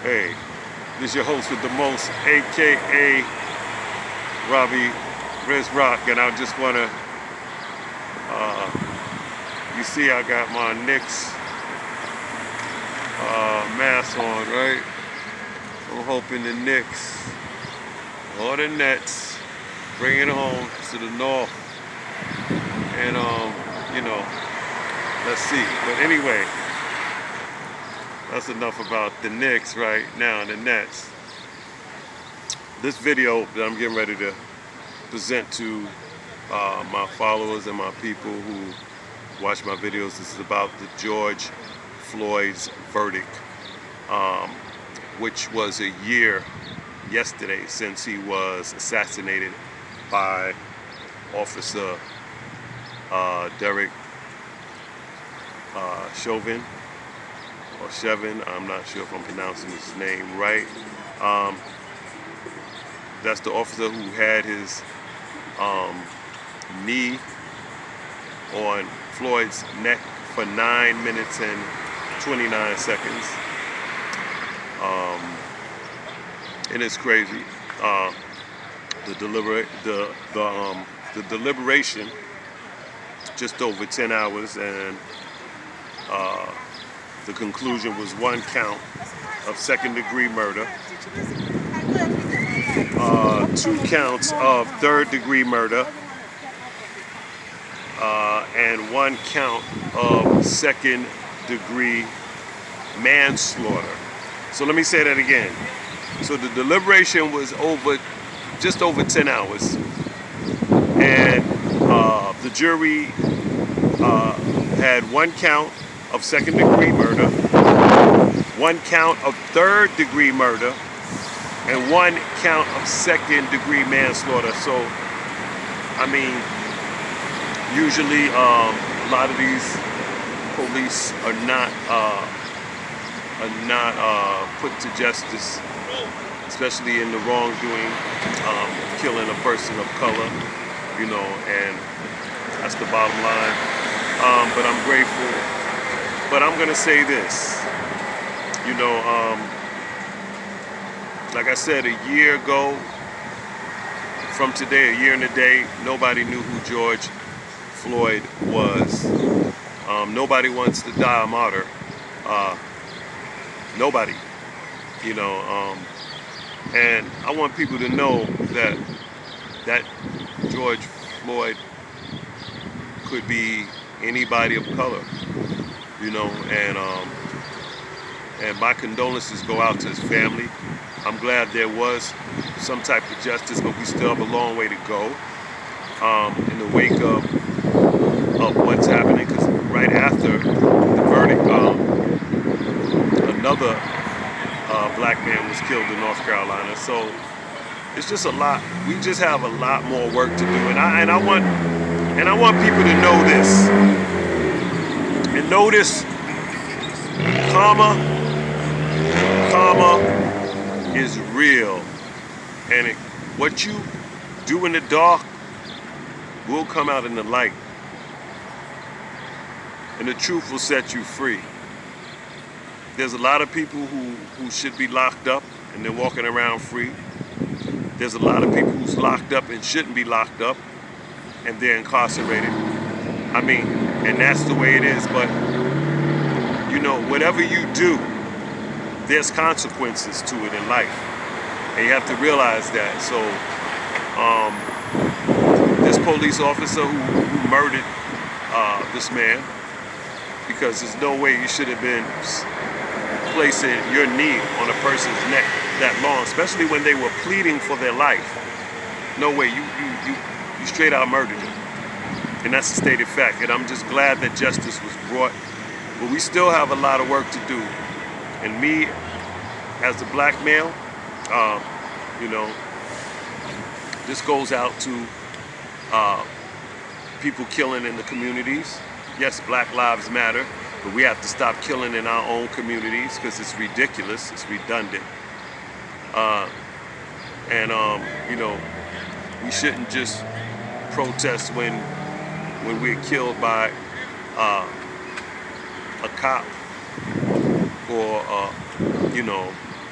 Hey, this is your host with the most, aka Robbie Riz Rock, and I just wanna, you see, I got my Knicks mask on, right? I'm hoping the Knicks or the Nets bring it home to the North, and let's see. But anyway, that's enough about the Knicks right now, the Nets. This video that I'm getting ready to present to my followers and my people who watch my videos, this is about the George Floyd's verdict, which was a year yesterday since he was assassinated by Officer Derek Chauvin. Or Chevin, I'm not sure if I'm pronouncing his name right. That's the officer who had his knee on Floyd's neck for 9 minutes and 29 seconds. And it's crazy. The deliberation, just over 10 hours, and the conclusion was 1 count of second-degree murder, 2 counts of third-degree murder, and 1 count of second-degree manslaughter. So let me say that again. So the deliberation was just over 10 hours, and the jury had 1 count of second-degree murder, 1 count of third-degree murder, and 1 count of second-degree manslaughter. So, I mean, usually a lot of these police are not put to justice, especially in the wrongdoing, killing a person of color, and that's the bottom line. But I'm grateful. But I'm gonna say this, like I said, a year ago from today, a year and a day, nobody knew who George Floyd was. Nobody wants to die a martyr. Nobody, and I want people to know that George Floyd could be anybody of color. And my condolences go out to his family. I'm glad there was some type of justice, but we still have a long way to go in the wake of what's happening. Because right after the verdict, another black man was killed in North Carolina. So it's just a lot. We just have a lot more work to do, and I want people to know this. And notice, karma is real. And what you do in the dark will come out in the light. And the truth will set you free. There's a lot of people who should be locked up and they're walking around free. There's a lot of people who's locked up and shouldn't be locked up and they're incarcerated. I mean, and that's the way it is, but whatever you do, there's consequences to it in life. And you have to realize that. So, this police officer who murdered this man, because there's no way you should have been placing your knee on a person's neck that long, especially when they were pleading for their life. No way, you straight out murdered him. And that's a stated fact. And I'm just glad that justice was brought. But we still have a lot of work to do. And me, as a black male, this goes out to people killing in the communities. Yes, Black Lives Matter, but we have to stop killing in our own communities because it's ridiculous, it's redundant. We shouldn't just protest when we're killed by a cop or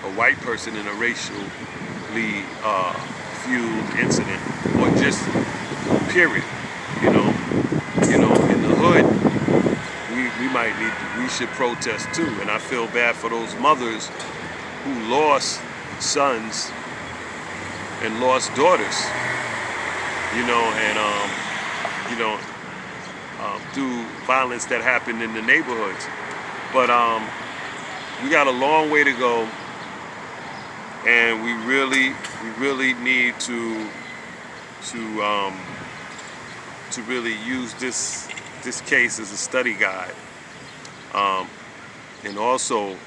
a white person in a racially fueled incident, or just period. In the hood, we should protest too. And I feel bad for those mothers who lost sons and lost daughters, through violence that happened in the neighborhoods. But we got a long way to go, and we really need to really use this case as a study guide, and also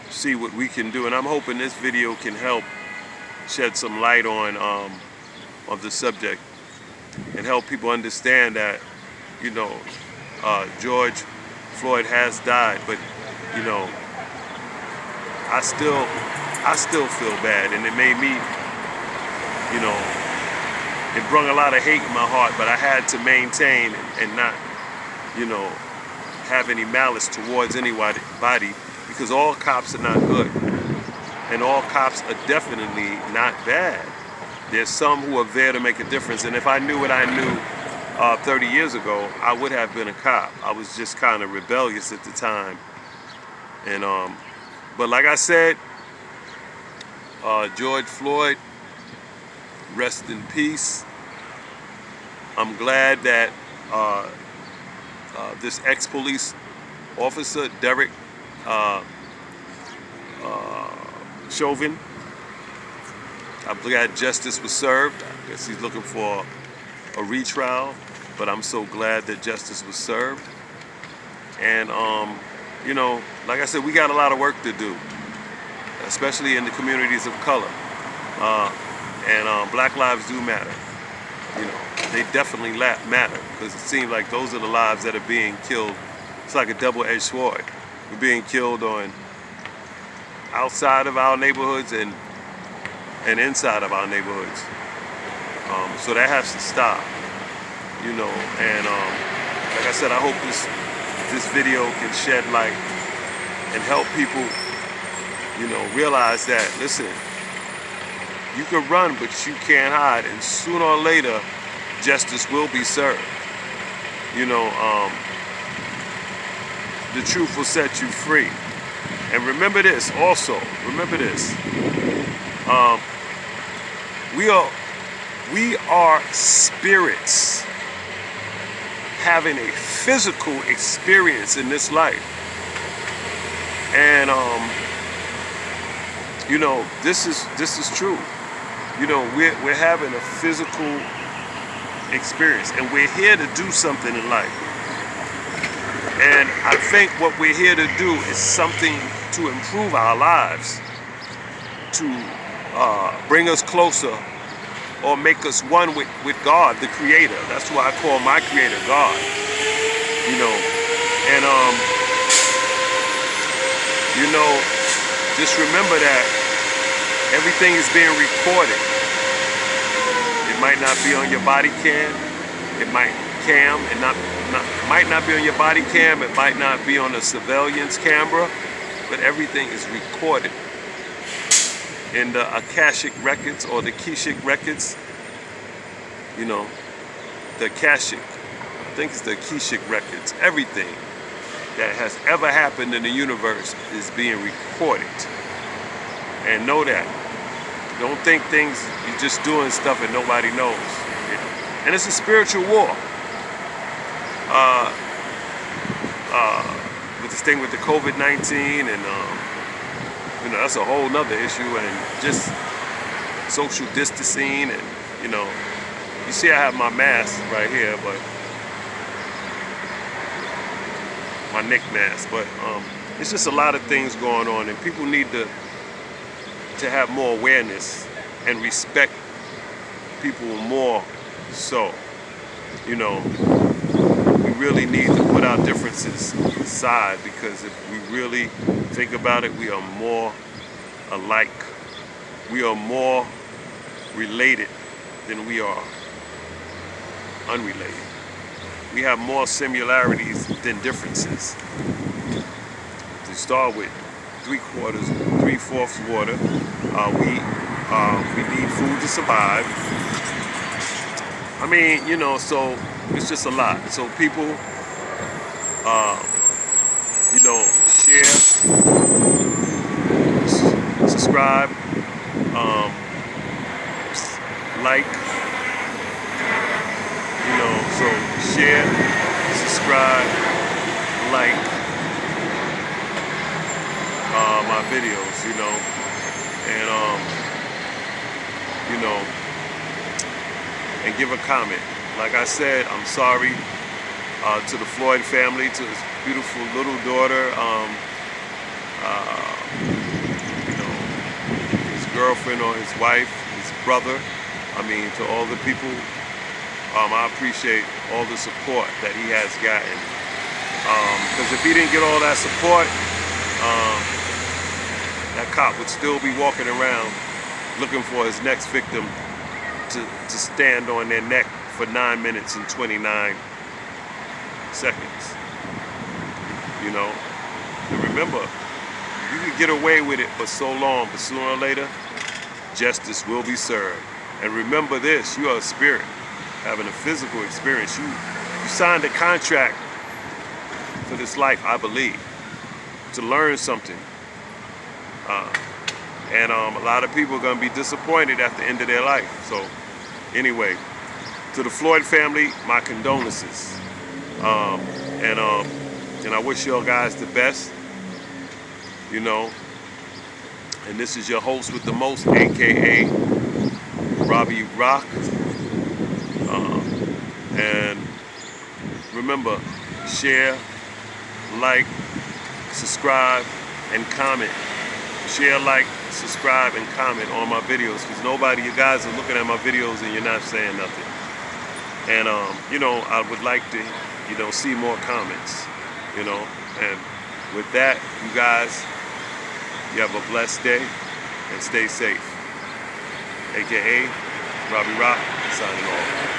see what we can do. And I'm hoping this video can help shed some light on the subject and help people understand that George Floyd has died, but I still feel bad, and it made me, it brought a lot of hate in my heart, but I had to maintain and not, have any malice towards anybody, because all cops are not good, and all cops are definitely not bad. There's some who are there to make a difference, and if I knew what I knew 30 years ago, I would have been a cop. I was just kind of rebellious at the time, and but like I said, George Floyd, rest in peace. I'm glad that this ex-police officer, Derek Chauvin, I'm glad justice was served. I guess he's looking for a retrial, but I'm so glad that justice was served. And like I said, we got a lot of work to do, especially in the communities of color. And Black lives do matter. They definitely matter, because it seems like those are the lives that are being killed. It's like a double-edged sword. We're being killed on outside of our neighborhoods and inside of our neighborhoods. So that has to stop. And like I said, I hope this video can shed light and help people, realize that, listen, you can run, but you can't hide, and sooner or later, justice will be served. The truth will set you free. And remember this also, we are spirits having a physical experience in this life. And this is true. We're having a physical experience, and we're here to do something in life. And I think what we're here to do is something to improve our lives, to bring us closer, or make us one with God, the Creator. That's why I call my Creator God. And just remember that everything is being recorded. It might not be on your body cam. It might not be on your body cam. It might not be on a surveillance camera, but everything is recorded in the Akashic records, or the Keshik records. The Akashic, I think it's the Keshik records. Everything that has ever happened in the universe is being recorded. And know that. Don't think you're just doing stuff and nobody knows. And it's a spiritual war. With this thing with the COVID-19, and that's a whole nother issue, and just social distancing, and you see I have my mask right here, but my neck mask, but it's just a lot of things going on, and people need to have more awareness and respect people more. So, we really need to put our differences aside, because if we really think about it, we are more alike. We are more related than we are unrelated. We have more similarities than differences. To start with, 3/4, 3/4 water. We need food to survive. I mean, you know, so it's just a lot. So people, you know, share, subscribe, like, you know, so share, subscribe, like my videos, you know, and you know, and give a comment. Like I said, I'm sorry to the Floyd family, to his beautiful little daughter, you know, his girlfriend or his wife, his brother. I mean, to all the people, I appreciate all the support that he has gotten. Because if he didn't get all that support, that cop would still be walking around looking for his next victim to stand on their neck for 9 minutes and 29 seconds. You know? And remember, you can get away with it for so long, but sooner or later, justice will be served. And remember this, you are a spirit having a physical experience. You signed a contract for this life, I believe, to learn something. And a lot of people are going to be disappointed at the end of their life. So anyway, to the Floyd family, my condolences. And I wish y'all guys the best, you know. And this is your host with the most, aka Robbie Rock. And remember, share, like, subscribe, and comment. Share, like, subscribe, and comment on my videos, because nobody, you guys are looking at my videos and you're not saying nothing. And you know, I would like to, you know, see more comments, you know. And with that, you guys, you have a blessed day and stay safe. AKA Robbie Rock, signing off.